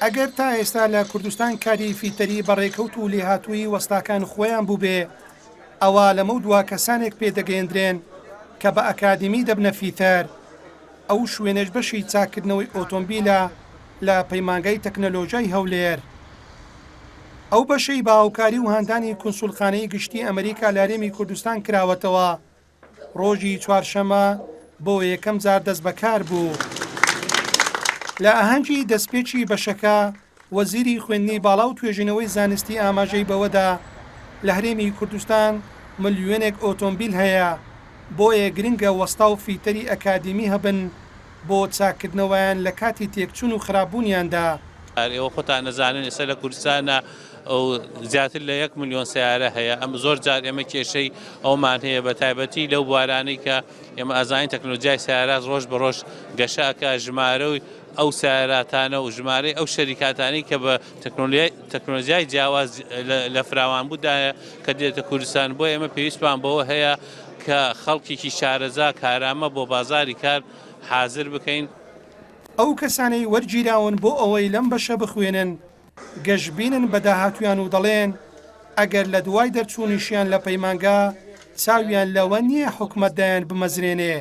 ئەگەر تا ئێستا لە کوردستان کاری فیتەری بەڕێکەوت و لێهاتووی وەستاکان خۆیان بوو بێ، ئەوە لەمە دوا کەسانێک پێدەگەێنرێن کە بە ئەکادمی دەبنە فیتەر، ئەو شوێنەش بەشی چاکردنەوەی ئۆتۆمبیلە لە پەیمانگای تەکنەلۆژیای هەولێر. ئەو بەشەی باوکاری و هاندانی کونسوڵخانەی گشتی ئەمریکا لە هەرێمی کوردستان کراوەتەوە. ڕۆژی چوارشەمە بۆ یەکەم جار دەست بەکار بوو. لە ئاهەنگی دەستپێکی بەشەکە وەزیری خوێندنی باڵا و توێژینەوەی زانستی ئاماژەی بەوەدا لە هەرێمی کوردستان ملیۆنێک ئۆتۆمبیل هەیە، بۆیە گرنگە وەستا و فیتەری ئەکادمی هەبن بۆ چاکردنەوەیان لە کاتی تێکچوون و خراپبوونیاندا. ئێوە خۆتان نەزانن ئێستا لە کوردستانە ئەو زیاتر لە 1 ملیۆن سیارە هەیە. ئەم زۆر جار ئێمە کێشەی ئەومان هەیە بە تایبەتی لەو بوارانەی کە ئێمە ئازانین تەکنۆلۆژیای سیارە ڕۆژ بە ڕۆژ گەشەکە ژمارەوەی ئەو سیاراتانە و ژمارەی ئەو شەریکاتانی کە بە تەکنۆلۆژیای جیاواز لە فراوانبوودایە کە دێتە کوردستان. بۆ ئێمە پێویستمان بەوە هەیە کە خەڵکێکی شارەزا کارامە بۆ بازاری کار حازر بکەین. ئەو کەسانەی وەرگیراون بۆ ئەوەی لەم بەشە بخوێنن گەشتبینن بە داهاتویان و دەڵێن ئەگەر لە دوای دەرچوونیشیان لە پەیمانگا چاویان لەوە نییە حکومەتدایان بمەزرێنێ.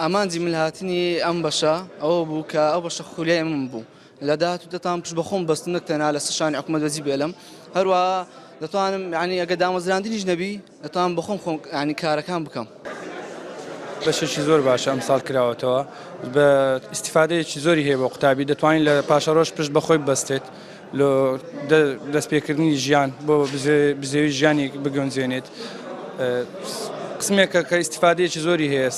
ئامانجی ملهاتنی ئەم بەشە ئەوە بوو کە ئەو بەشە خولیای من بوو لە داهاتوو دەتوانم پشت بەخۆم بەستنە تەنها لە سەشانی حکومەت وەزی بێلم، هەروەها دەتوانم ینی ئەگە دامەزراندنیش نەبی دەتوانم بەخۆم خۆم ینی کارەکان بکەم. بەشێکی زۆر باشە ئەمساڵ کراوەتەوە، بە ئیسیفادەیەکی زۆری هەیە بۆ قوتابی، دەتوانین لە پاشە ڕۆژ پشت بەخۆی بەستێت لە دەستپێکردنی ژیان بۆ بزێوی ژیانی بگەنجێنێت. قسمێکە کە ئیسیفادەیەکی زۆری هەیە،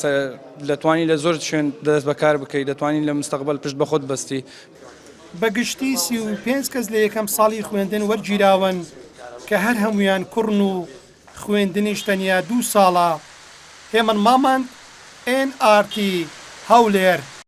دەتوانین لە زۆر شوێن دەست بەکار بکەیت، دەتوانین لە مستەقبل پشت بەخۆت بەستی. بەگشتی 35 کەس لە یەکەم ساڵی خوێندن وەرگیراون کە هەر هەمویان کوڕن و خوێندنیش تەنیا 2 ساڵە. هێمن مامەند NRT هەولێر.